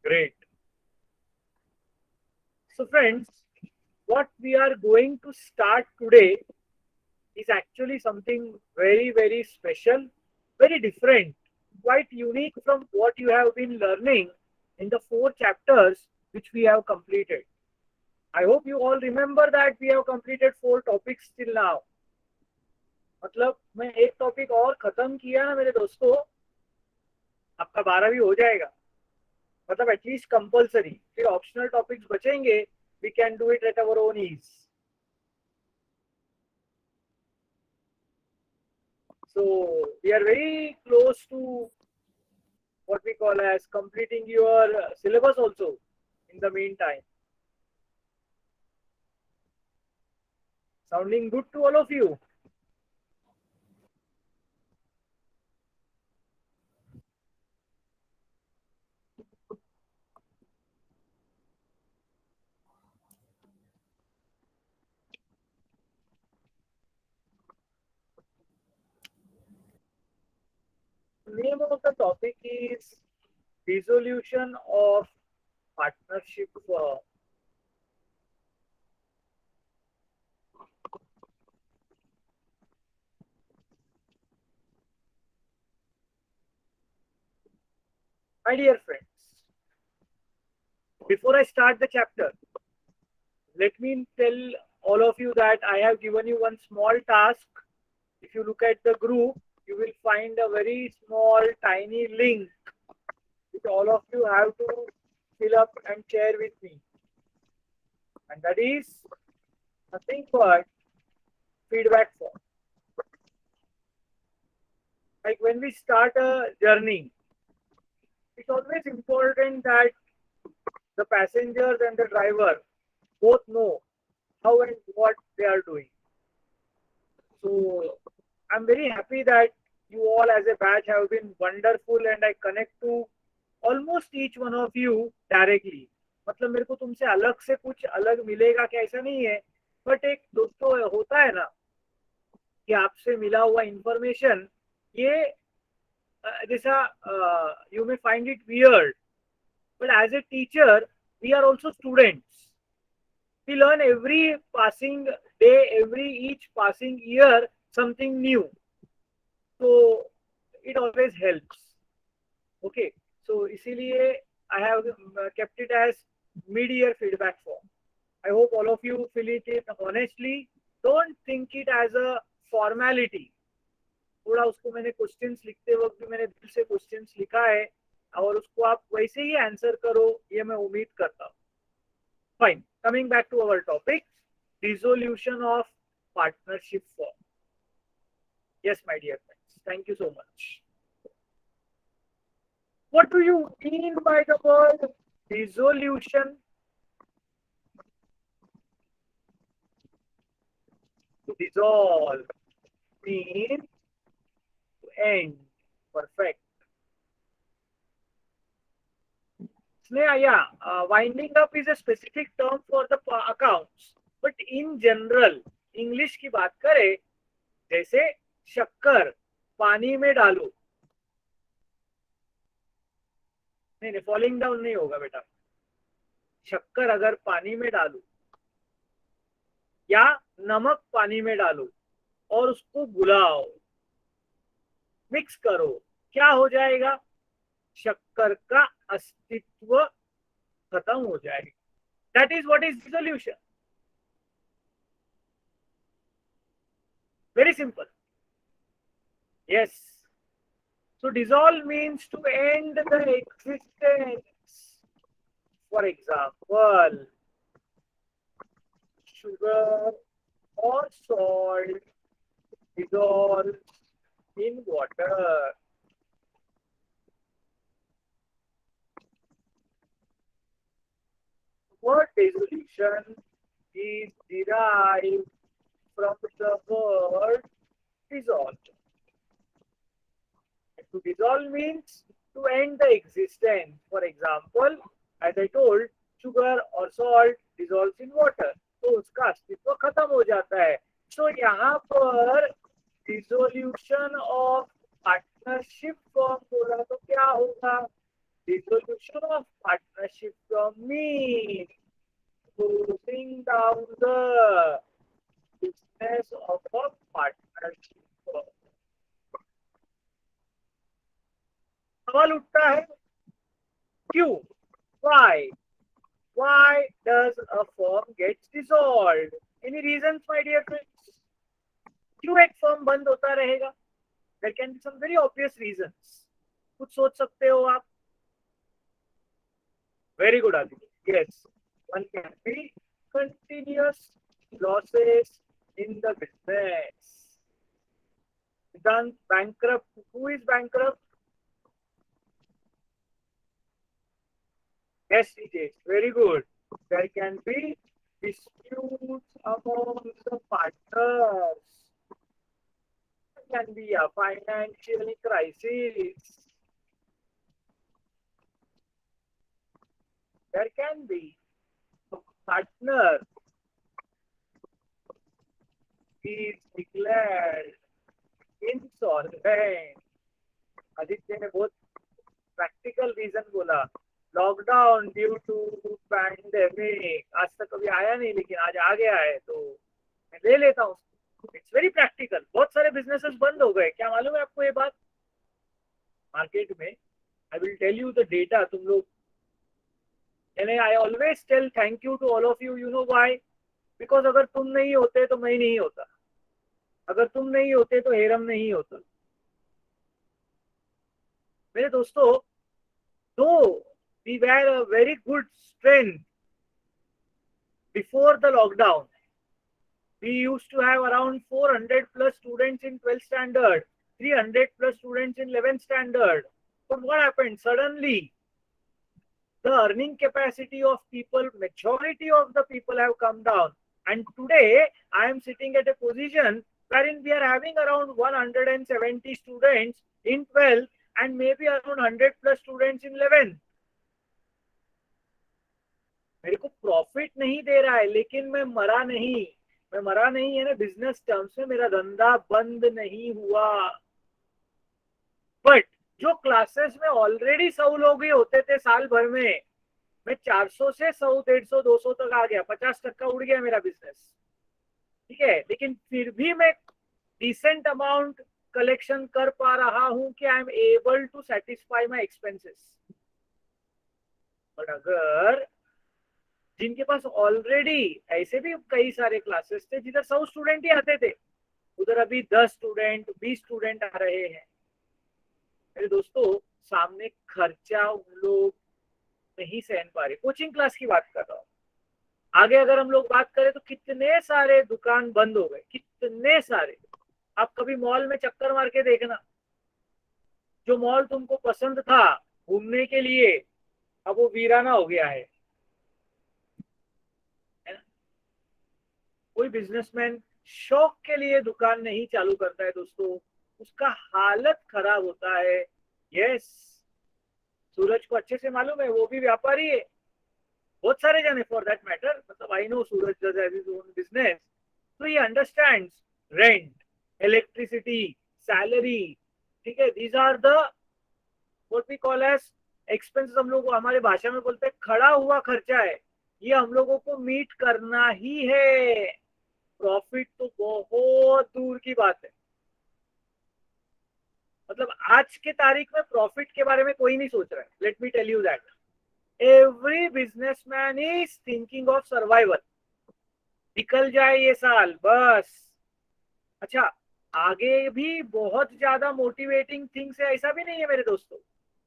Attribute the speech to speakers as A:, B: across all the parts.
A: Great. So friends, what we are going to start today is actually something very, very special, very different, quite unique from what you have been learning in the 4 chapters which we have completed. I hope you all remember that we have completed 4 topics till now. मतलब मैं एक topic और खत्म किया ना मेरे दोस्तों, आपका 12 भी हो जाएगा. मतलब एटलीस्ट कंपलसरी. फिर ऑप्शनल टॉपिक्स बचेंगे. We can do it at our own ease. So we are very close to what we call as completing your syllabus also in the meantime. Sounding good to all of you? The name of the topic is dissolution of partnership. My dear friends, before I start the chapter, let me tell all of you that I have given you one small task. If you look at the group, you will find a very small, tiny link which all of you have to fill up and share with me. And that is nothing but feedback form. Like when we start a journey, it's always important that the passengers and the driver both know how and what they are doing. So I'm very happy that you all as a batch have been wonderful and I connect to almost each one of you directly. मतलब मेरे को तुमसे अलग से कुछ अलग मिलेगा क्या ऐसा नहीं है. बट एक दोस्तों होता है ना कि आपसे मिला हुआ इंफॉर्मेशन ये जैसा you may find it weird, but as a teacher we are also students. We learn every passing day, every each passing year something new. So it always helps. Okay. So इसीलिए I have kept it as mid-year feedback form. I hope all of you fill it in honestly. Don't think it as a formality. थोड़ा उसको मैंने questions लिखते वक्त भी मैंने दिल से क्वेश्चंस लिखा है और उसको आप वैसे ही आंसर करो ये मैं उम्मीद करता हूँ. Fine. Coming back to our topic, dissolution of partnership form. Yes, my dear friends. Thank you so much. What do you mean by the word dissolution? To dissolve means to end. Perfect. Yeah, winding up is a specific term for the accounts, but in general, English की बात करें, जैसे शक्कर पानी में डालो. नहीं, falling down नहीं होगा बेटा. शक्कर अगर पानी में डालो या नमक पानी में डालो और उसको बुलाओ, मिक्स करो, क्या हो जाएगा? शक्कर का अस्तित्व खत्म हो जाएगा. That is what is dissolution. Very simple. Yes. So dissolve means to end the existence. For example, sugar or salt dissolves in water. Word dissolution is derived from the word dissolve. To dissolve means to end the existence. For example, as I told, sugar or salt dissolves in water. तो उसका अस्तित्व खत्म हो जाता है. तो यहाँ पर dissolution of partnership फॉर्म बोला तो क्या होगा? dissolution of partnership from me, closing down the business of a partnership. सवाल उठता है क्यों? Why? Why does a firm get dissolved? Any reasons, my dear friends? क्यों एक firm बंद होता रहेगा? There can be some very obvious reasons. कुछ सोच सकते हो आप? Very good, Aditi. Yes, one can be continuous losses in the business. Done bankrupt. Who is bankrupt? Yes, it is. Very good. There can be disputes among the partners. There can be a financial crisis. There can be a partner is declared insolvent. Aditya ने बहुत practical reason बोला. Lockdown due to pandemic. आज तक कभी आया नहीं लेकिन आज आ गया है तो मैं ले लेता हूँ. It's very practical. बहुत सारे बिजनेसेस बंद हो गए. क्या मालूम है आपको ये बात? मार्केट में I will tell you the data. तुम लोग I always tell thank you to all of you. You know why? Because अगर तुम नहीं होते तो मैं नहीं होता. अगर तुम नहीं होते तो हेरम नहीं होता. मेरे दोस्तों, though we were a very good strength before the lockdown, we used to have around 400 plus students in 12th standard, 300 plus students in 11th standard. But what happened? Suddenly, the earning capacity of people, majority of the people have come down. And today, I am sitting at a position wherein we are having around 170 students in 12th and maybe around 100 plus students in 11th. मेरे को profit नहीं दे रहा है लेकिन मैं मरा नहीं. मैं मरा नहीं है ना बिजनेस टर्म्स में. मेरा धंधा बंद नहीं हुआ. बट जो क्लासेस में ऑलरेडी 100 लोग ही होते थे साल भर में, मैं 400 से 100, 150, 200 तक आ गया. 50% उड़ गया मेरा बिजनेस. ठीक है, लेकिन फिर भी मैं डिसेंट अमाउंट कलेक्शन कर पा रहा हूं कि I am able to satisfy my expenses. But अगर जिनके पास ऑलरेडी ऐसे भी कई सारे क्लासेस थे जिधर 100 स्टूडेंट ही आते थे, उधर अभी 10 स्टूडेंट 20 स्टूडेंट आ रहे हैं. मेरे दोस्तों, सामने खर्चा उन लोग नहीं सहन पा रहे. कोचिंग क्लास की बात कर रहा हूँ. आगे अगर हम लोग बात करें तो कितने सारे दुकान बंद हो गए. कितने सारे. आप कभी मॉल में चक्कर मार के देखना. जो मॉल तुमको पसंद था घूमने के लिए, अब वो वीराना हो गया है. कोई बिजनेसमैन शौक के लिए दुकान नहीं चालू करता है दोस्तों. उसका हालत खराब होता है. यस, सूरज को अच्छे से मालूम है, वो भी व्यापारी है. बहुत सारे जने फॉर दैट मैटर. मतलब I know Suraj does have his own business, so he understands rent, electricity, salary. ठीक है, these are the what we call as expenses. हम लोग हमारे भाषा में बोलते हैं खड़ा हुआ खर्चा है. ये हम लोगों को मीट करना ही है. प्रॉफिट तो बहुत दूर की बात है. मतलब आज के तारीख में प्रॉफिट के बारे में कोई नहीं सोच रहा है. Let me tell you that every businessman is thinking of survival. निकल जाए ये साल बस. अच्छा, आगे भी बहुत ज्यादा मोटिवेटिंग थिंग्स है ऐसा भी नहीं है मेरे दोस्तों.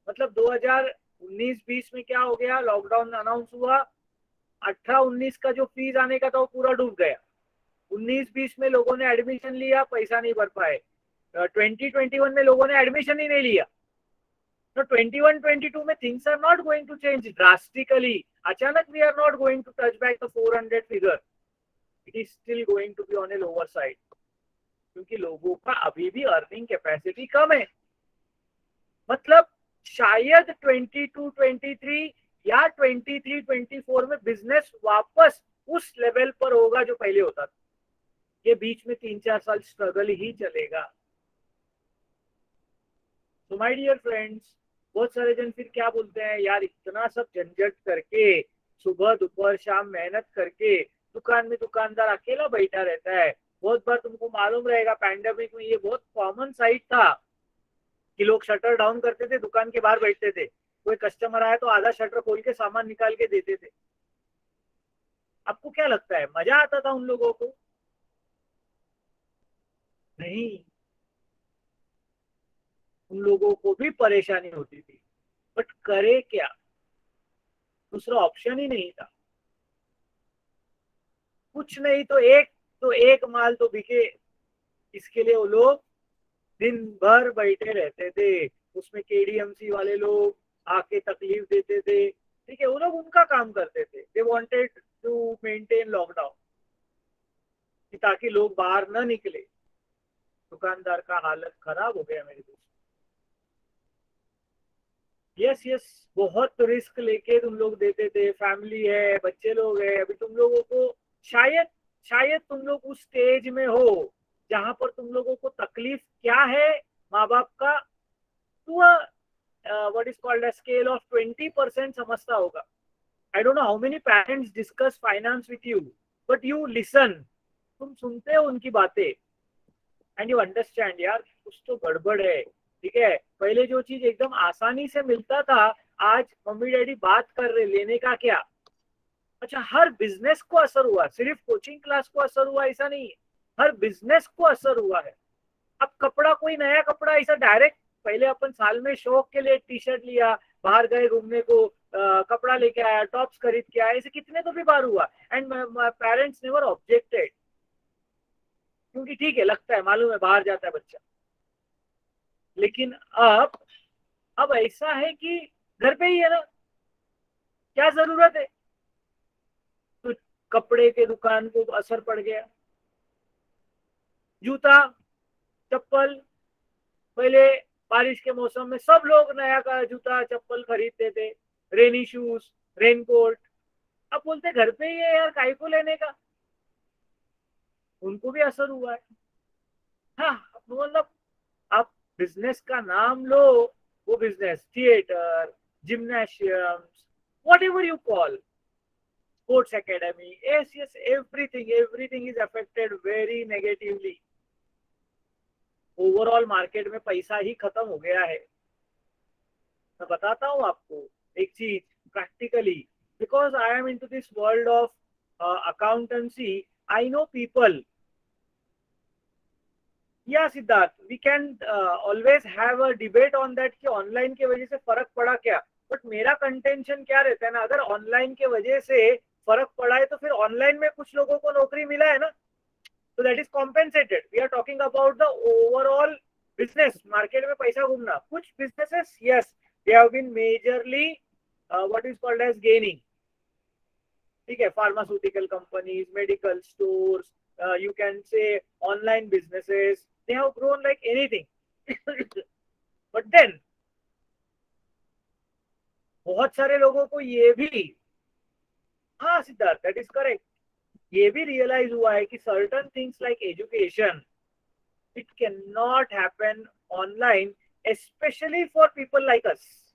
A: मतलब 2019-20 में क्या हो गया? लॉकडाउन अनाउंस हुआ. 18-19 का जो फीस आने का था वो पूरा डूब गया. 19-20 में लोगों ने एडमिशन लिया, पैसा नहीं भर पाए. 2021 में लोगों ने एडमिशन ही नहीं लिया. तो 21-22 में things are not going to change drastically. अचानक we are not going to touch back the 400 figure. It is still going to be on a lower side, क्योंकि लोगों का अभी भी अर्निंग कैपेसिटी कम है. मतलब शायद 22-23 या 23-24 में बिजनेस वापस उस लेवल पर होगा जो पहले होता था. ये बीच में 3-4 साल स्ट्रगल ही चलेगा. So my dear friends, बहुत सारे जन फिर क्या बोलते हैं, यार इतना सब झंझट करके सुबह दोपहर शाम मेहनत करके दुकान में दुकानदार अकेला बैठा रहता है। बहुत बार तुमको मालूम रहेगा पैंडेमिक में ये बहुत कॉमन साइट था कि लोग शटर डाउन करते थे, दुकान के बाहर बैठते थे, कोई कस्टमर आया तो आधा शटर खोल के सामान निकाल के देते थे। आपको क्या लगता है मजा आता था उन लोगों को? नहीं, उन लोगों को भी परेशानी होती थी, बट करे क्या, दूसरा ऑप्शन ही नहीं था। कुछ नहीं तो एक माल तो बिके, इसके लिए वो लोग दिन भर बैठे रहते थे। उसमें केडीएमसी वाले लोग आके तकलीफ देते थे, ठीक है, वो लोग उनका काम करते थे। They wanted to maintain lockdown ताकि लोग बाहर न निकले। दुकानदार का हालत खराब हो गया मेरे दोस्त। यस यस, बहुत रिस्क लेके तुम लोग देते थे, फैमिली है, बच्चे लोग है। अभी तुम लोगों को शायद शायद तुम लोग उस स्टेज में हो जहां पर तुम लोगों को तकलीफ क्या है माँ बाप का, to what is called a scale of 20% समझता होगा। I don't know how many parents discuss finance with you, but you listen, तुम सुनते हो उनकी बातें एंड यू अंडरस्टैंड, यार कुछ तो गड़बड़ है। ठीक है, पहले जो चीज एकदम आसानी से मिलता था, आज मम्मी डैडी बात कर रहे लेने का क्या। अच्छा, हर बिजनेस को असर हुआ, सिर्फ कोचिंग क्लास को असर हुआ ऐसा नहीं है, हर बिजनेस को असर हुआ है। अब कपड़ा, कोई नया कपड़ा ऐसा डायरेक्ट, पहले अपन साल में शौक के लिए टी शर्ट लिया, बाहर गए घूमने को, कपड़ा लेके आया, टॉप्स खरीद के आया, ऐसे कितने तो भी बार हुआ एंड पेरेंट्स नेवर ऑब्जेक्टेड, क्योंकि ठीक है लगता है, मालूम है बाहर जाता है बच्चा। लेकिन अब ऐसा है कि घर पे ही है ना, क्या जरूरत है। तो कपड़े के दुकान को असर पड़ गया, जूता चप्पल, पहले बारिश के मौसम में सब लोग नया का जूता चप्पल खरीदते थे, रेनी शूज, रेनकोट। अब बोलते घर पे ही है यार, काय को लेने का, उनको भी असर हुआ है। हाँ, मतलब आप बिजनेस का नाम लो, वो business theatre, gymnasiums, whatever you call, sports academy, yes yes, everything is affected very negatively। Overall market में पैसा ही खत्म हो गया है। मैं बताता हूँ आपको एक चीज practically, because I am into this world of accountancy, I know people. या Siddharth, we can always have a debate on that कि ऑनलाइन के वजह से फर्क पड़ा क्या। बट मेरा कंटेंशन क्या रहता है ना, अगर ऑनलाइन के वजह से फर्क पड़ा है तो फिर ऑनलाइन में कुछ लोगों को नौकरी मिला है ना, तो that is compensated. We are talking about the overall business, market में पैसा घूमना। कुछ businesses yes, they have been majorly what is called as gaining, ठीक है, pharmaceutical companies, medical stores, you can say online businesses, they have grown like anything। but then बहुत सारे लोगों को ये भी, हाँ सिद्धार्थ दैट इज करेक्ट, ये भी रियलाइज हुआ है कि certain things like education, it cannot happen online, especially for people like us।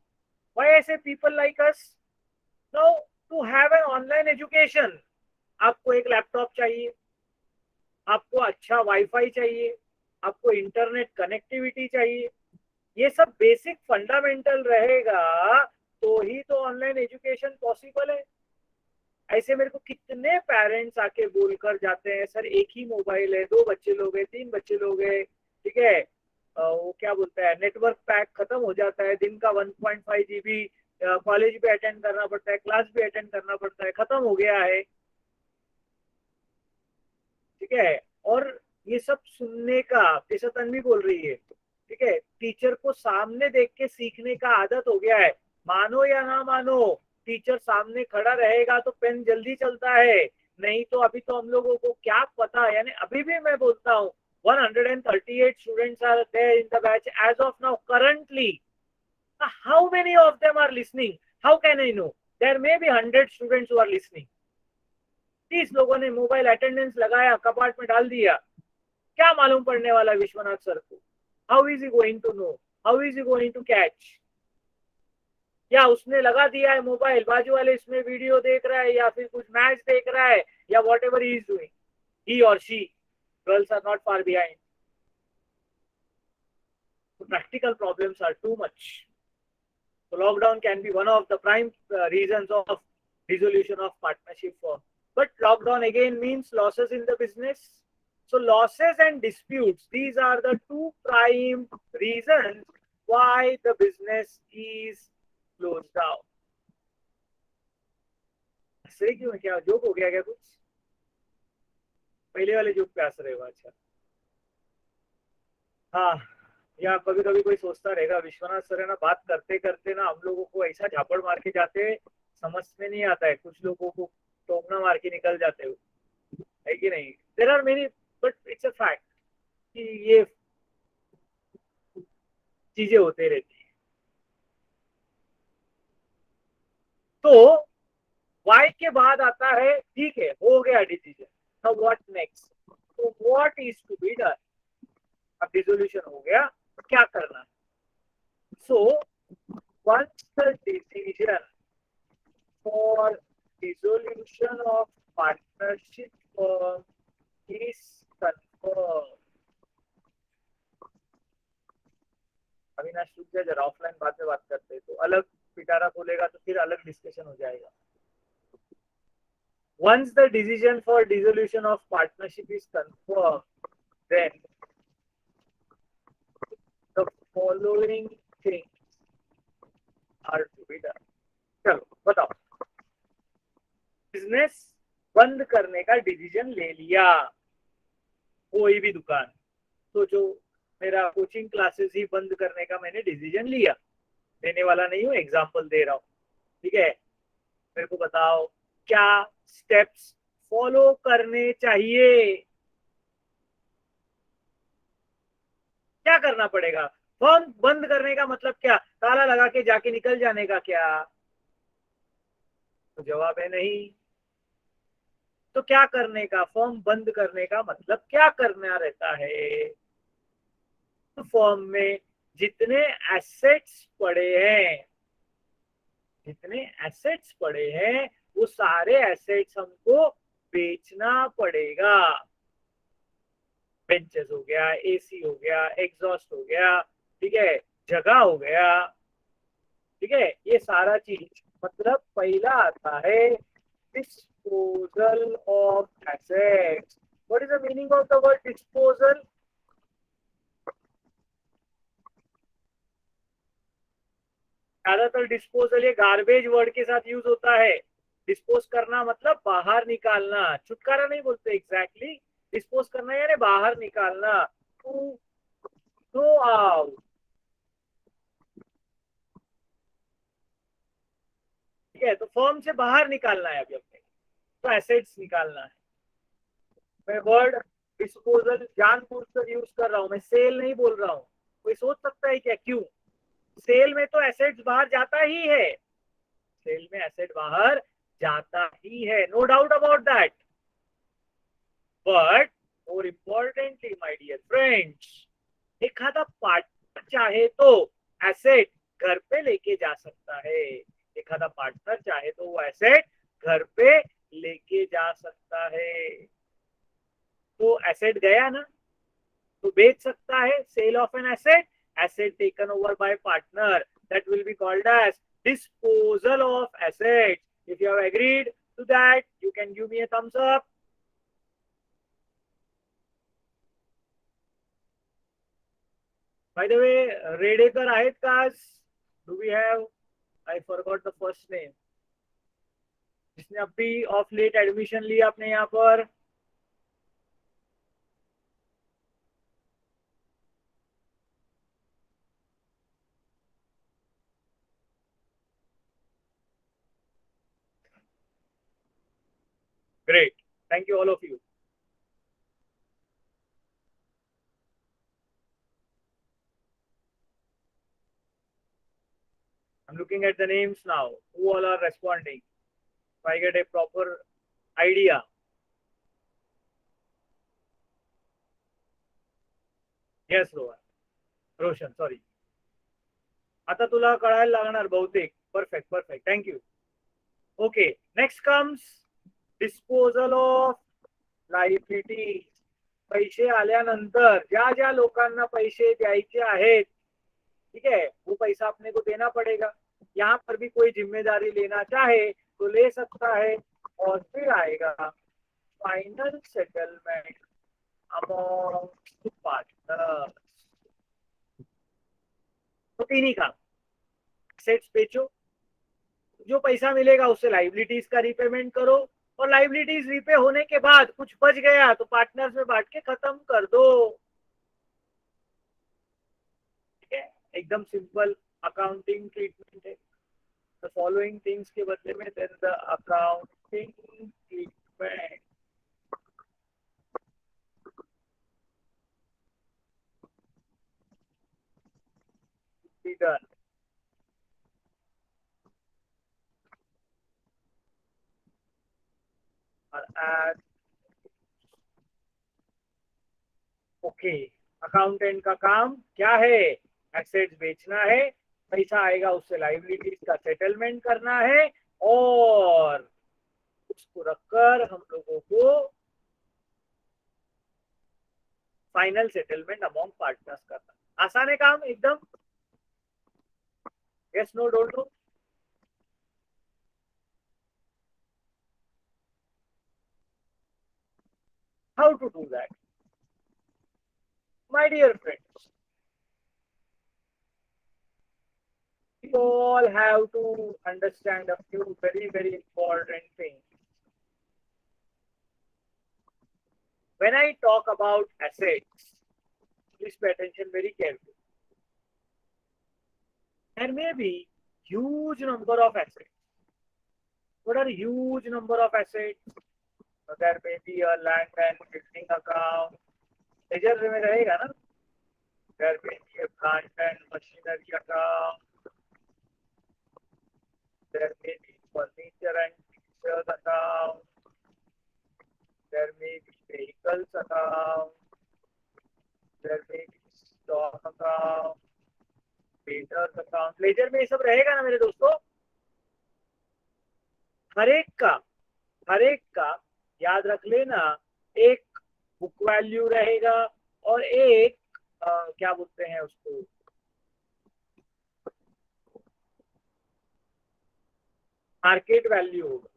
A: why I say people like us? now, to have an online education, आपको एक लैपटॉप चाहिए, आपको अच्छा वाईफाई चाहिए, आपको इंटरनेट कनेक्टिविटी चाहिए, ये सब बेसिक फंडामेंटल रहेगा तो ही तो ऑनलाइन एजुकेशन पॉसिबल है। ऐसे मेरे को कितने पेरेंट्स आके बोलकर जाते हैं, सर एक ही मोबाइल है, दो बच्चे लोग हैं, तीन बच्चे लोग हैं, ठीक है, वो क्या बोलता है, नेटवर्क पैक खत्म हो जाता है, दिन का 1.5 GB, कॉलेज भी अटेंड करना पड़ता है, क्लास भी अटेंड करना पड़ता है, खत्म हो गया है, ठीक है। और ये सब सुनने का, जैसा तन्वी बोल रही है, ठीक है, टीचर को सामने देख के सीखने का आदत हो गया है। मानो या ना मानो, टीचर सामने खड़ा रहेगा तो पेन जल्दी चलता है, नहीं तो अभी तो हम लोगों को क्या पता है। यानी अभी भी मैं बोलता हूँ 138 students are there in the batch as of now currently, how many of them are listening, how can I know, there may be 100 students who are listening. 30 लोगों ने मोबाइल अटेंडेंस लगाया, कपाट में डाल दिया, क्या मालूम पड़ने वाला विश्वनाथ सर को, how is he going to know, how is he going to catch. या उसने लगा दिया है मोबाइल, बाजू वाले इसमें वीडियो देख रहा है या फिर कुछ मैच देख रहा है या whatever he is doing, he or she, girls are not far behind. Practical problems are too much. So lockdown can be one of the prime reasons of dissolution of partnership firm. But lockdown again means losses in the business. So losses and disputes, these are the two prime reasons why the business is closed down. सही क्यों है? क्या joke हो गया क्या कुछ? पहले वाले जोक पे हंस रहे हो? अच्छा. हाँ. या कभी कभी कोई सोचता रहेगा विश्वनाथ सर है ना, बात करते करते ना हम लोगों को ऐसा झापड़ मार के जाते हैं, समझ में नहीं आता है, कुछ लोगों को टोकना मार के निकल जाते हो, है कि नहीं? There are many, but it's a fact कि ये चीजें होते रहती है. तो वाई के बाद आता है, ठीक है हो गया डिसीजन, नाउ व्हाट नेक्स्ट? तो what is to be done? अब डिसोल्यूशन हो गया, क्या करना है? So once the decision for dissolution of partnership is confirmed. Avinash रुक जा जरा, ऑफलाइन बाद में बात करते हैं, तो अलग पिटारा खोलेगा तो फिर अलग डिस्कशन हो जाएगा. Once the decision for dissolution of partnership is confirmed, then the following things are to be done. चलो बताओ. बिजनेस बंद करने का डिसीजन ले लिया, कोई भी दुकान, तो जो मेरा कोचिंग क्लासेस ही बंद करने का मैंने डिसीजन लिया, देने वाला नहीं हूँ, एग्जांपल दे रहा हूँ, ठीक है? मेरे को बताओ क्या स्टेप्स फॉलो करने चाहिए, क्या करना पड़ेगा? फर्म बंद करने का मतलब क्या? ताला लगा के जाके निकल जाने का क्या? तो जवाब है नहीं. तो क्या करने का? फर्म बंद करने का मतलब क्या करना रहता है? तो फर्म में जितने एसेट्स पड़े हैं, जितने एसेट्स पड़े हैं वो सारे एसेट्स हमको बेचना पड़ेगा. बेंचेस हो गया, एसी हो गया, एग्जॉस्ट हो गया, ठीक है, जगह हो गया, ठीक है, ये सारा चीज. मतलब पहला आता है disposal of assets. What is the meaning of the word disposal? ज्यादातर डिस्पोजल ये गार्बेज वर्ड के साथ यूज होता है. डिस्पोज करना मतलब बाहर निकालना, छुटकारा नहीं बोलते एग्जैक्टली. डिस्पोज करना यानी बाहर निकालना, टू थ्रो आउट, ठीक है? तो फर्म से बाहर निकालना है अभी अपने, तो एसेट्स निकालना है. मैं वर्ड डिस्पोजल जानबूझकर यूज कर रहा हूँ, मैं सेल नहीं बोल रहा हूँ. कोई सोच सकता है क्या क्यों? सेल में तो एसेट्स बाहर जाता ही है, सेल में एसेट बाहर जाता ही है, no doubt about that. But more importantly my dear friends, एखादा पार्टनर चाहे तो एसेट घर पे लेके जा सकता है. एखादा पार्टनर चाहे तो वो एसेट घर पे लेके जा सकता है. तो एसेट गया ना, तो बेच सकता है. Sale of an asset, asset taken over by partner, that will be called as disposal of assets. If you have agreed to that, you can give me a thumbs up. By the way, Redekar आहेत का आज? Do we have? I forgot the first name. जिसने अभी of late admission लिया अपने यहाँ पर. Great. Thank you all of you. I'm looking at the names now. Who all are responding? So I get a proper idea. Yes, Rohan. Roshan, sorry. आता तुला कळायला लागणार बहुतेक, Perfect, perfect. Thank you. Okay, next comes disposal of liabilities. पैसे आल्यानंतर ज्या ज्या लोकांना पैसे द्यायचे आहेत, ठीक है, वो पैसा अपने को देना पड़ेगा. यहाँ पर भी कोई जिम्मेदारी लेना चाहे तो ले सकता है. और फिर आएगा फाइनल सेटलमेंट अमॉन्ग पार्टनर्स. तो तीन ही काम. एसेट्स बेचो, जो पैसा मिलेगा उससे लाइबिलिटीज का रिपेमेंट करो, और लाइबिलिटीज रीपे होने के बाद कुछ बच गया तो पार्टनर्स में बांट के खत्म कर दो. ठीक है, एकदम सिंपल अकाउंटिंग ट्रीटमेंट है. द फॉलोइंग थिंग्स के बदले में then the accounting treatment be done. और ओके, अकाउंटेंट का काम क्या है? एसेट्स बेचना है, पैसा आएगा उससे लाइबिलिटीज का सेटलमेंट करना है, और उसको रखकर हम लोगों को फाइनल सेटलमेंट अमॉन्ग पार्टनर्स करना. आसान है काम एकदम. Yes, no, don't know. How to do that? My dear friends, we all have to understand a few very, very important things. When I talk about assets, please pay attention very carefully. There may be huge number of assets. What are huge number of assets? So there may be a land and building account. ledger में रहेगा ना? There may be a plant and machinery account. There may be furniture and fixtures account. There may be vehicles account. There may be stock account, debtors account. Ledger में ये सब रहेगा ना मेरे दोस्तों? हर एक का याद रख लेना. एक बुक वैल्यू रहेगा और एक क्या बोलते हैं उसको, मार्केट वैल्यू होगा.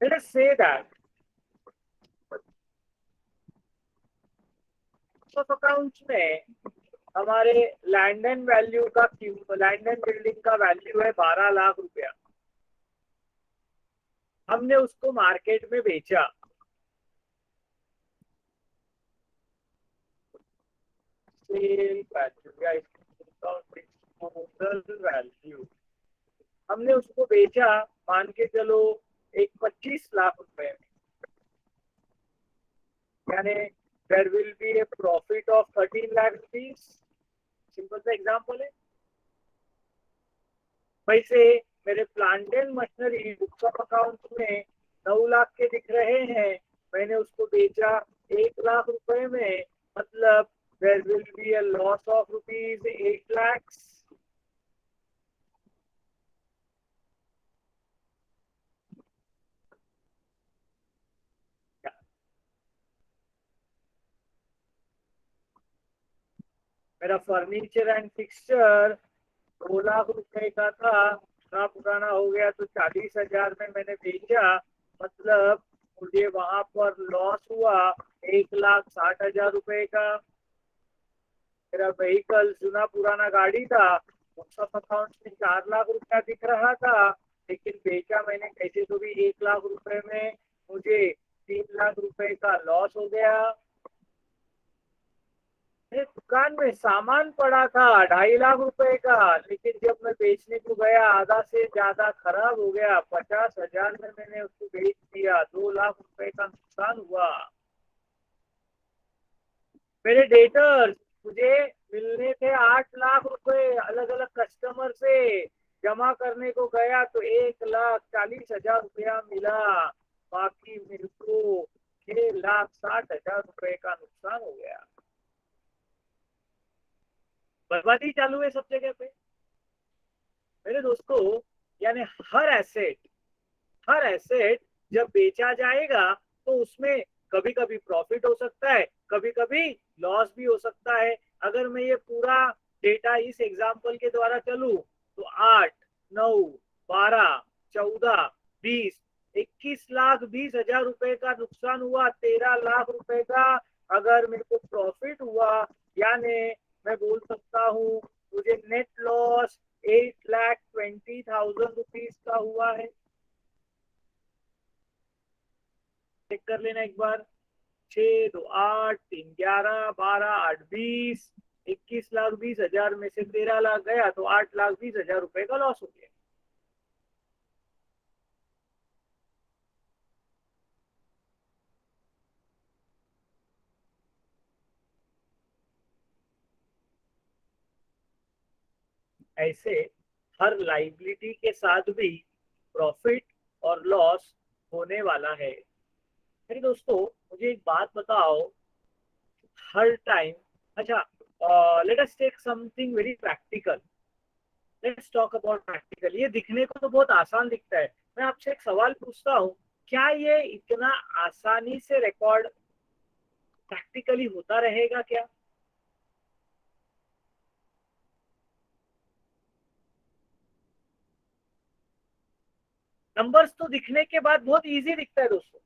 A: Let us say that of accounts में हमारे लैंड एंड वैल्यू का, लैंड एंड बिल्डिंग का वैल्यू है 12 लाख रुपया. हमने उसको मार्केट में बेचा. सेल वैल्यू या वैल्यू, हमने उसको बेचा मान के चलो एक 25 लाख रुपए में. यानी there will be a profit of 13 lakh rupees. Simple सा एग्जाम्पल है. वैसे मेरे plant and machinery books of account में 9 लाख के दिख रहे हैं, मैंने उसको बेचा 1 लाख रुपए में, मतलब there will be a loss of rupees 8 lakhs. मेरा फर्नीचर एंड फिक्सचर 2 लाख रुपए का था, थोड़ा पुराना हो गया तो 40,000 में मैंने बेचा, मतलब मुझे वहां पर लॉस हुआ 1,60,000 रुपए का. मेरा व्हीकल जुना पुराना गाड़ी था, उसका अकाउंट में 4 लाख रुपया दिख रहा था, लेकिन बेचा मैंने कैसे तो भी 1 लाख रुपए में, मुझे 3 लाख रुपए का लॉस हो गया. दुकान में सामान पड़ा था 2.5 लाख रुपए का, लेकिन जब मैं बेचने को गया आधा से ज्यादा खराब हो गया. 50,000 में मैंने उसको बेच दिया, 2 लाख रुपए का नुकसान हुआ. मेरे डेटर्स मुझे मिलने थे 8 लाख रुपए अलग अलग कस्टमर से, जमा करने को गया तो 1,40,000 रुपया मिला, बाकी मेरे को 6,60,000 रुपए का नुकसान हो गया। बर्बादी चालू है सब जगह पे मेरे दोस्तों। यानी हर एसेट, हर एसेट जब बेचा जाएगा तो उसमें कभी कभी प्रॉफिट हो सकता है, कभी कभी लॉस भी हो सकता है। अगर मैं ये पूरा डेटा इस एग्जांपल के द्वारा चलूं तो 8, 9, 12, 14, 20, 21,20,000 रुपए का नुकसान हुआ, 13 लाख रुपए का अगर मेरे को प्रॉफिट हुआ, यानी मैं बोल सकता हूँ मुझे नेट लॉस 8,20,000 रुपीज का हुआ है। चेक कर लेना एक बार। 6, 2, 8, 3, 11, 12, 8, 20, 21,20,000 में से 13 लाख गया तो 8,20,000 रुपए का लॉस हो गया। ऐसे हर लाइबिलिटी के साथ भी प्रॉफिट और लॉस होने वाला है। मेरे दोस्तों मुझे एक बात बताओ, हर टाइम, अच्छा, let us take something very practical. Let's talk about practical. ये दिखने को तो बहुत आसान दिखता है, मैं आपसे एक सवाल पूछता हूँ, क्या ये इतना आसानी से रिकॉर्ड प्रैक्टिकली होता रहेगा क्या? नंबर्स तो दिखने के बाद बहुत इजी दिखता है दोस्तों।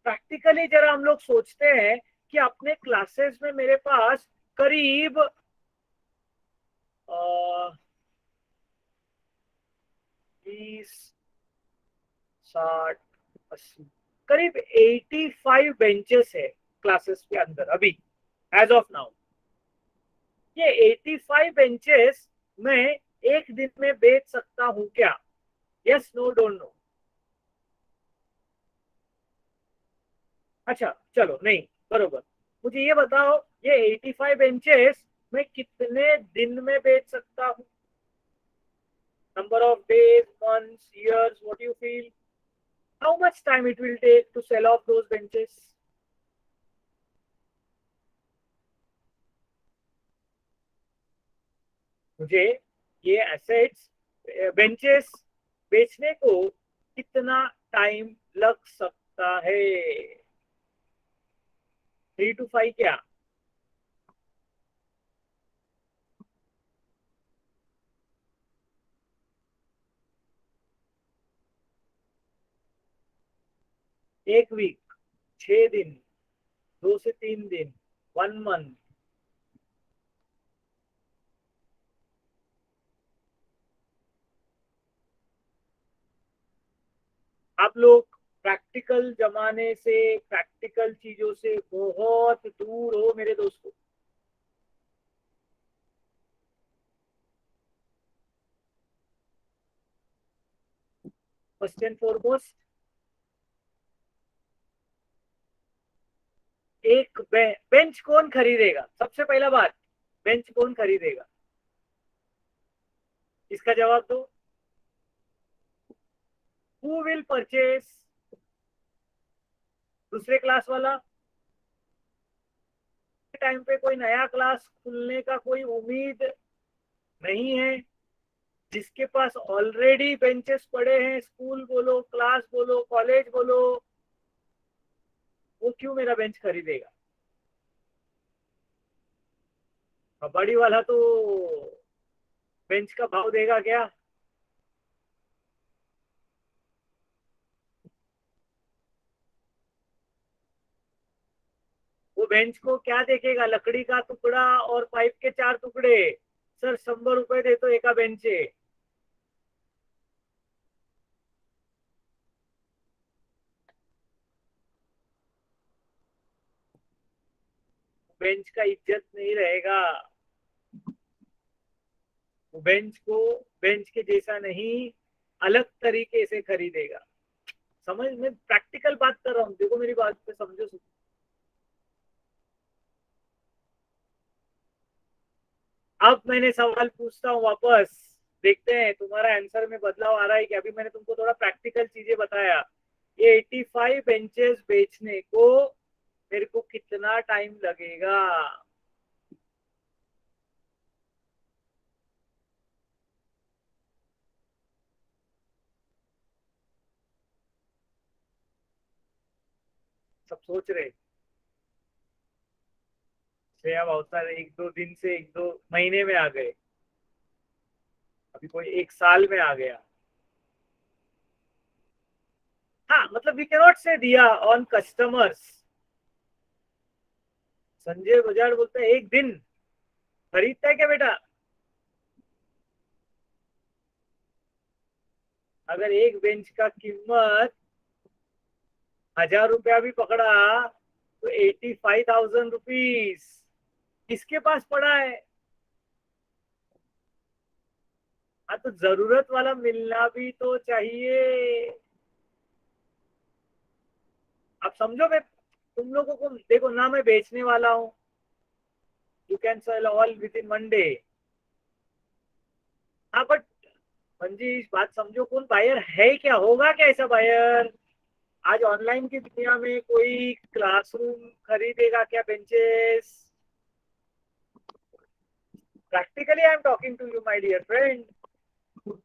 A: प्रैक्टिकली जरा हम लोग सोचते हैं कि अपने क्लासेस में मेरे पास करीब 20, 60, 80, करीब 85 बेंचेस है क्लासेस के अंदर अभी, एज ऑफ नाउ। ये 85 बेंचेस मैं एक दिन में बेच सकता हूं क्या? Yes, no, don't know. अच्छा चलो, नहीं, बरोबर। मुझे ये बताओ, ये 85 बेंचेस मैं कितने दिन में बेच सकता हूँ? Number of days, months, years, what do you feel? How much time it will take to sell off those benches? मुझे ये एसेट्स, बेंचेस बेचने को कितना टाइम लग सकता है? 3 to 5 क्या? एक वीक, 6 दिन, 2 से 3 दिन, 1 मंथ? आप लोग प्रैक्टिकल जमाने से, प्रैक्टिकल चीजों से बहुत दूर हो मेरे दोस्तों। फर्स्ट एंड फॉरमोस्ट, एक बेंच कौन खरीदेगा? सबसे पहला बात, बेंच कौन खरीदेगा? इसका जवाब दो। Who will purchase? दूसरे क्लास वाला। टाइम पे कोई नया क्लास खुलने का कोई उम्मीद नहीं है। जिसके पास ऑलरेडी बेंचेस पड़े हैं, स्कूल बोलो, क्लास बोलो, कॉलेज बोलो, वो क्यों मेरा बेंच खरीदेगा? कबड्डी वाला तो बेंच का भाव देगा क्या? वो बेंच को क्या देखेगा? लकड़ी का टुकड़ा और पाइप के 4 टुकड़े। सर 100 रुपए दे तो एका बेंच है। बेंच का इज्जत नहीं रहेगा। वो बेंच को बेंच के जैसा नहीं, अलग तरीके से खरीदेगा। समझ में? प्रैक्टिकल बात कर रहा हूँ, देखो मेरी बात पे समझो। अब मैंने सवाल पूछता हूँ वापस, देखते हैं तुम्हारा आंसर में बदलाव आ रहा है कि अभी मैंने तुमको थोड़ा प्रैक्टिकल चीजें बताया। ये 85 बेंचेस बेचने को मेरे को कितना टाइम लगेगा? सब सोच रहे से अब अवसर एक दो दिन से एक दो महीने में आ गए, अभी कोई एक साल में आ गया। हाँ मतलब वी कैनॉट से दिया ऑन कस्टमर्स। संजय बजाज बोलते हैं एक दिन खरीदता है क्या बेटा? अगर एक बेंच का कीमत 1000 रुपया भी पकड़ा तो 85,000 रुपीज किसके पास पड़ा है? हाँ तो जरूरत वाला मिलना भी तो चाहिए। अब समझो, मैं तुम लोगों को देखो ना, मैं बेचने वाला हूँ, you can sell all with in 1 day. हाँ बट मंजी इस बात समझो, कौन बायर है क्या, होगा क्या ऐसा बायर? आज ऑनलाइन की दुनिया में कोई क्लासरूम खरीदेगा क्या benches? Practically I am talking to you my dear friend.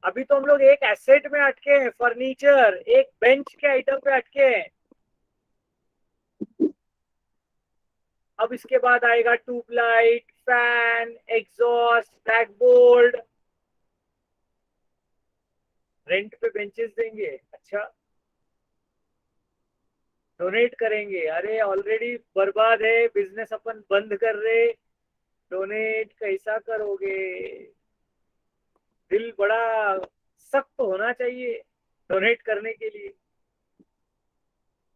A: अभी तो हम लोग एक एसेट में अटके हैं, फर्नीचर एक बेंच के आइटम पे अटके हैं। अब इसके बाद आएगा tubelight, fan, exhaust, blackboard. Rent पे बेंचेस देंगे, अच्छा डोनेट करेंगे? अरे ऑलरेडी बर्बाद है बिजनेस, अपन बंद कर रहे, डोनेट कैसा करोगे? दिल बड़ा सख्त होना चाहिए डोनेट करने के लिए।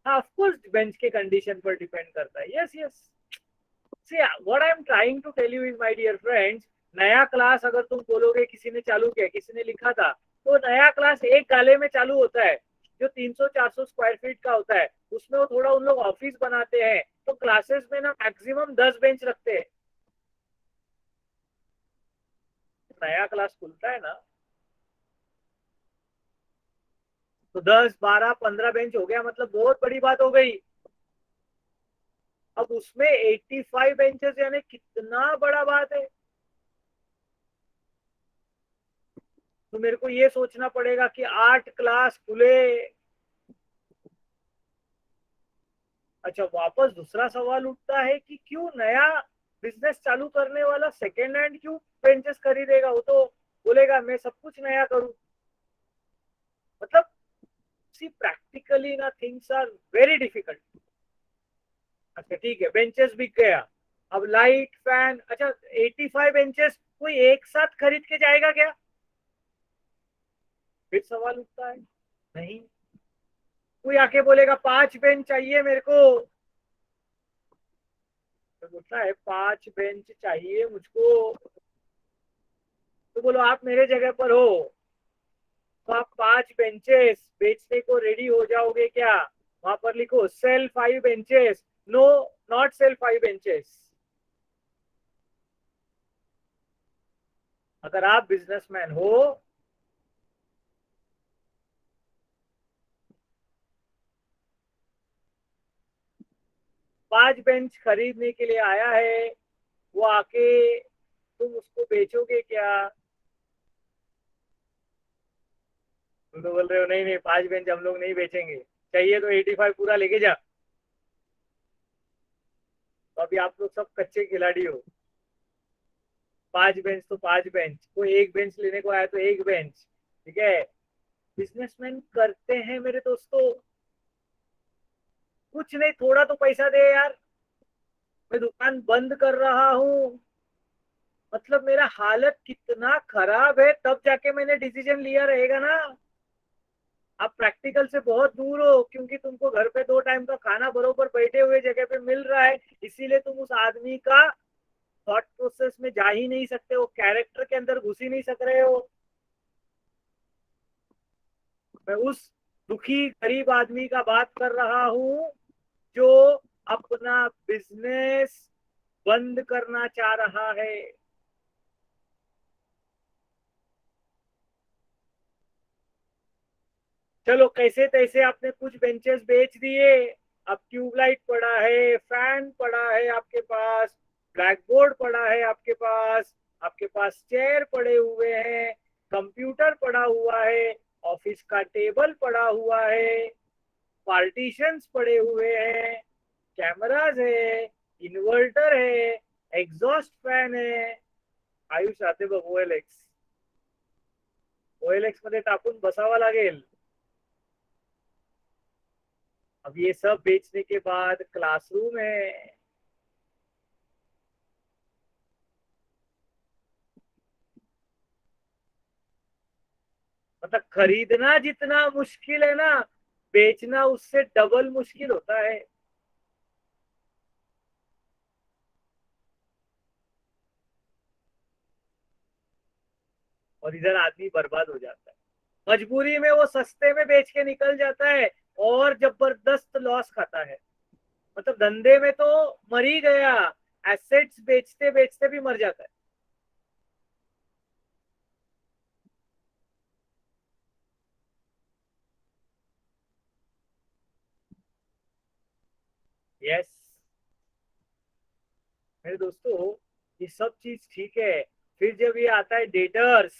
A: हाँ ऑफ कोर्स बेंच के कंडीशन पर डिपेंड करता है, yes yes. See what I am trying to tell you is my dear friends, नया क्लास अगर तुम बोलोगे किसी ने चालू किया, किसी ने लिखा था, तो नया क्लास एक गाले में चालू होता है जो 300-400 स्क्वायर फीट का होता है। उसमें वो थोड़ा उन लोग ऑफिस बनाते हैं, तो क्लासेस में ना मैक्सिमम 10 बेंच रखते हैं। नया क्लास खुलता है ना, तो 10, 12, 15 बेंच हो गया, मतलब बहुत बड़ी बात हो गई। अब उसमें 85 बेंचेस यानी कितना बड़ा बात है। तो मेरे को ये सोचना पड़ेगा कि 8 क्लास खुले। अच्छा वापस दूसरा सवाल उठता है कि क्यों नया बिजनेस चालू करने वाला सेकेंड हैंड क्यों बेंचेस खरीदेगा? वो तो बोलेगा मैं सब कुछ नया करूं। मतलब सी प्रैक्टिकली ना थिंग्स आर वेरी डिफिकल्ट। अच्छा ठीक है, बेंचेस बिक गया, अब लाइट फैन, अच्छा 85 बेंचेस कोई एक साथ खरीद के जाएगा क्या? फिर सवाल उठता है। नहीं, कोई आके बोलेगा 5 बेंच चाहिए मेरे को, तो बोलता है 5 बेंच चाहिए मुझको, तो बोलो आप मेरे जगह पर हो, तो आप 5 बेंचेस बेचने को रेडी हो जाओगे क्या? वहां पर लिखो sell 5 benches, no not sell 5 benches. अगर आप बिजनेसमैन हो, 5 बेंच खरीदने के लिए आया है, वो आके तुम उसको बेचोगे क्या? तुम तो बोल रहे हो नहीं नहीं 5 बेंच हम लोग नहीं बेचेंगे, चाहिए तो 85 पूरा लेके जा। तो अभी आप लोग सब कच्चे खिलाड़ी हो। 5 बेंच तो 5 बेंच, कोई एक बेंच लेने को आया तो एक बेंच, ठीक है? बिजनेसमैन करते हैं मेरे दोस्तों, कुछ नहीं थोड़ा तो पैसा दे यार, मैं दुकान बंद कर रहा हूँ, मतलब मेरा हालत कितना खराब है तब जाके मैंने डिसीजन लिया रहेगा ना। आप प्रैक्टिकल से बहुत दूर हो, क्योंकि तुमको घर पे 2 टाइम का खाना बरोबर बैठे हुए जगह पे मिल रहा है, इसीलिए तुम उस आदमी का थॉट प्रोसेस में जा ही नहीं सकते हो, कैरेक्टर के अंदर घुस ही नहीं सक रहे हो। मैं उस दुखी गरीब आदमी का बात कर रहा हूँ जो अपना बिजनेस बंद करना चाह रहा है। चलो कैसे तैसे आपने कुछ बेंचेस बेच दिए, अब ट्यूबलाइट पड़ा है, फैन पड़ा है आपके पास, ब्लैक बोर्ड पड़ा है आपके पास चेयर पड़े हुए हैं, कंप्यूटर पड़ा हुआ है, ऑफिस का टेबल पड़ा हुआ है, पार्टीशंस पड़े हुए हैं, कैमराज है, इन्वर्टर है, एग्जॉस्ट फॅन है. आयुष राहते बघ OLX. OLX मध्ये टाकून बसावा लागेल. अब ये सब बेचने के बाद क्लासरूम है. मतलब खरीदना जितना मुश्किल है ना, बेचना उससे डबल मुश्किल होता है. और इधर आदमी बर्बाद हो जाता है. मजबूरी में वो सस्ते में बेच के निकल जाता है और जबरदस्त लॉस खाता है. मतलब धंधे में तो मर ही गया, एसेट्स बेचते बेचते भी मर जाता है. यस मेरे दोस्तों, ये सब चीज ठीक है. फिर जब ये आता है डेटर्स.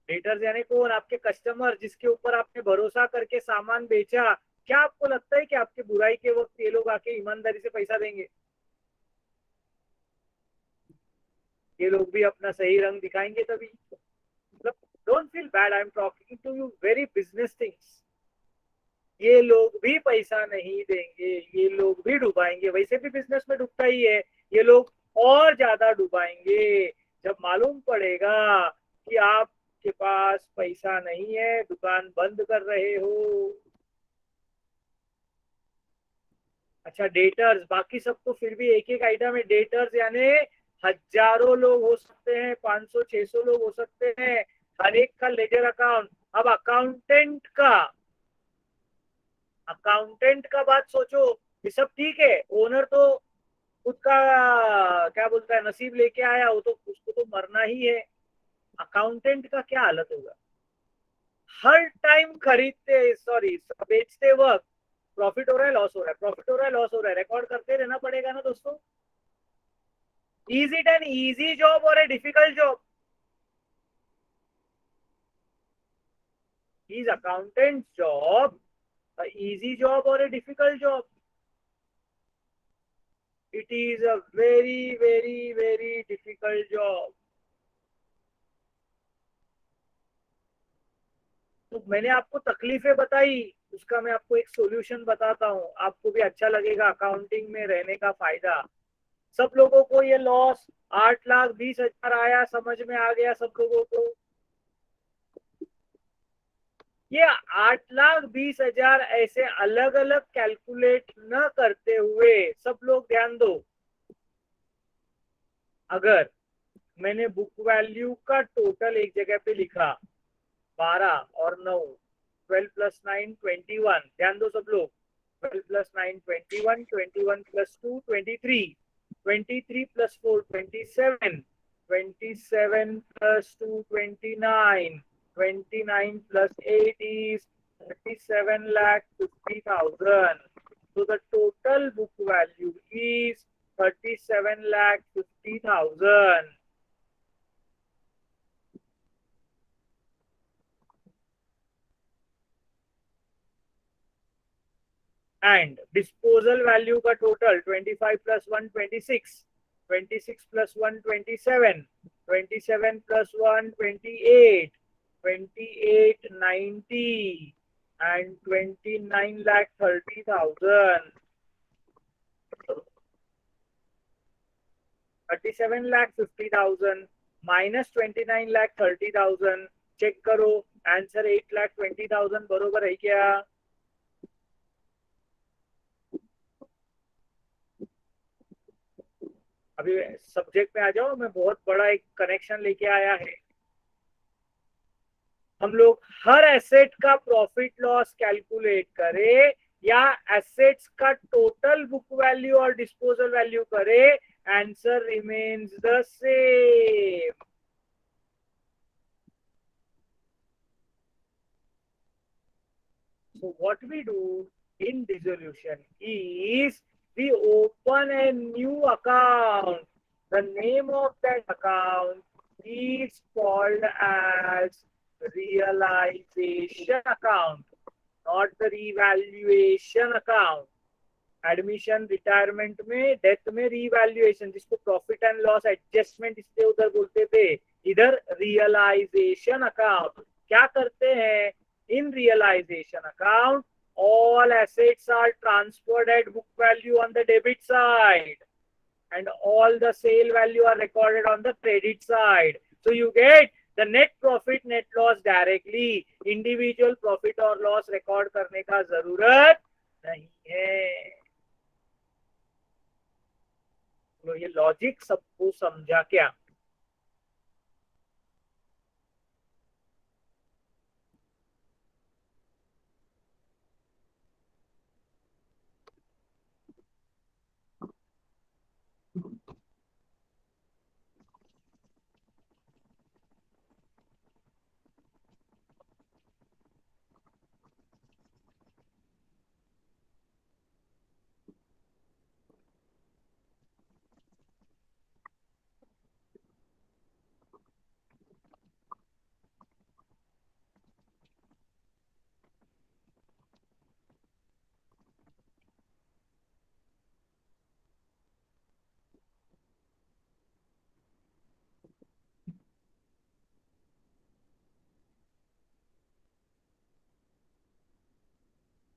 A: डेटर्स यानी कौन? आपके कस्टमर, जिसके ऊपर आपने भरोसा करके सामान बेचा. क्या आपको लगता है कि आपके बुराई के वक्त ये लोग आके ईमानदारी से पैसा देंगे? ये लोग भी अपना सही रंग दिखाएंगे तभी. मतलब don't feel bad, I am talking to you very business things. ये लोग भी पैसा नहीं देंगे, ये लोग भी डुबाएंगे. वैसे भी बिजनेस में डूबता ही है, ये लोग और ज्यादा डुबाएंगे. जब मालूम पड़ेगा कि आपके पास पैसा नहीं है, दुकान बंद कर रहे हो. अच्छा डेटर्स, बाकी सब तो फिर भी एक एक आइटम है. डेटर्स यानी हजारों लोग हो सकते हैं, 500 600 लोग हो सकते हैं, हर एक का लेजर अकाउंट. अब अकाउंटेंट का बात सोचो. ये सब ठीक है, ओनर तो खुद का क्या बोलता है नसीब लेके आया, वो तो उसको तो मरना ही है. अकाउंटेंट का क्या हालत होगा? हर टाइम खरीदते सॉरी बेचते वक्त प्रॉफिट हो रहा है, लॉस हो रहा है, प्रॉफिट हो रहा है, लॉस हो रहा है, रिकॉर्ड करते रहना पड़ेगा ना दोस्तों. Is it an easy job or a difficult job? Is accountant job a easy job or a difficult job? It is a very very very difficult job. तो मैंने आपको तकलीफें बताई, उसका मैं आपको एक सॉल्यूशन बताता हूँ, आपको भी अच्छा लगेगा अकाउंटिंग में रहने का फायदा. सब लोगों को ये लॉस 8,20,000 आया, समझ में आ गया सब लोगों को. ये 8,20,000 ऐसे अलग अलग कैलकुलेट न करते हुए सब लोग ध्यान दो. अगर मैंने बुक वैल्यू का टोटल एक जगह पे लिखा 12 और 9, 12 + 9 = 21. ध्यान दो सब लोग. 12 + 9 = 21, 21 + 2 = 23, 23 + 4 = 27, 27 + 2 = 29, 29 + 8 is 37,50,000. So the total book value is 37,50,000. And disposal value का टोटल 25 + 1 = 26, 26 + 1 = 27, 27 + 1 = 28, 28 90 and 29,30,000. 37,50,000 minus 29,30,000. चेक करो, आंसर 8,20,000 बरोबर है क्या? अभी सब्जेक्ट में आ जाओ, मैं बहुत बड़ा एक कनेक्शन लेके आया है. हम लोग हर एसेट का प्रॉफिट लॉस कैलकुलेट करें या एसेट्स का टोटल बुक वैल्यू और डिस्पोजल वैल्यू करें, answer remains the same. So what we do in dissolution is we open a new account. The name of that account is called as realization account, not the revaluation account. Admission retirement में death में revaluation, जिसको profit and loss adjustment इसलिए उधर बोलते थे, इधर realisation account. क्या करते हैं in realisation account? all assets are transferred at book value on the debit side and all the sale value are recorded on the credit side. So you get the net profit net loss directly. Individual profit और loss record करने का जरूरत नहीं है। तो ये logic सबको समझा क्या?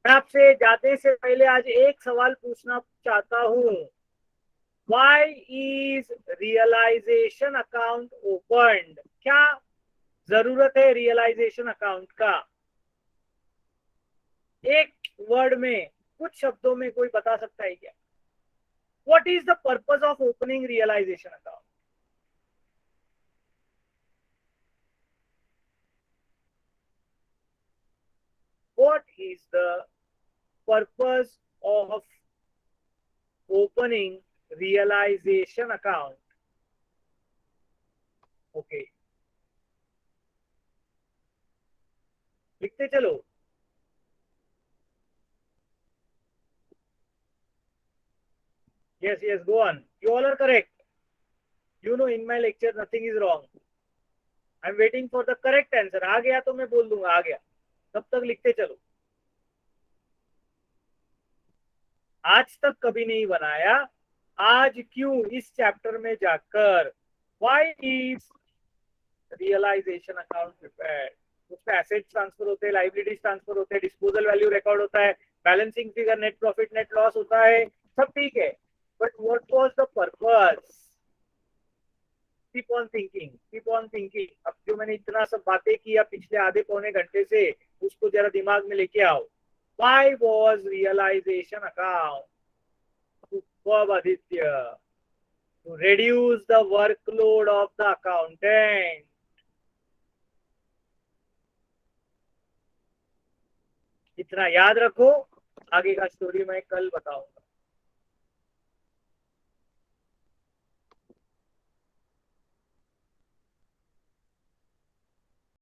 A: मैं आपसे जाते से पहले आज एक सवाल पूछना चाहता हूं। Why is realization account opened? क्या जरूरत है रियलाइजेशन अकाउंट का? एक वर्ड में, कुछ शब्दों में कोई बता सकता है क्या? What is the purpose of opening realization account? What is the purpose of opening realization account? Okay, लिखते चलो। Yes, yes, go on. You all are correct. You know, in my lecture nothing is wrong. I'm waiting for the correct answer. आ गया तो मैं बोल दूंगा आ गया, तब तक लिखते चलो। आज तक कभी नहीं बनाया, आज क्यों इस चैप्टर में जाकर? Why is realisation account prepared? उसमें एसेट्स ट्रांसफर होते हैं, लाइबिलिटीज ट्रांसफर होते हैं, डिस्पोजल वैल्यू रिकॉर्ड होता है, balancing figure, net profit net loss होता है, सब ठीक है। But what was the purpose? Keep on thinking, keep on thinking. अब जो मैंने इतना सब बातें किया पिछले आधे पौने घंटे से, उसको जरा दिमाग में लेके आओ। Why was realisation account? Superb Aditya. to reduce the workload of the accountant. इतना याद रखो, आगे का स्टोरी मैं कल बताऊंगा।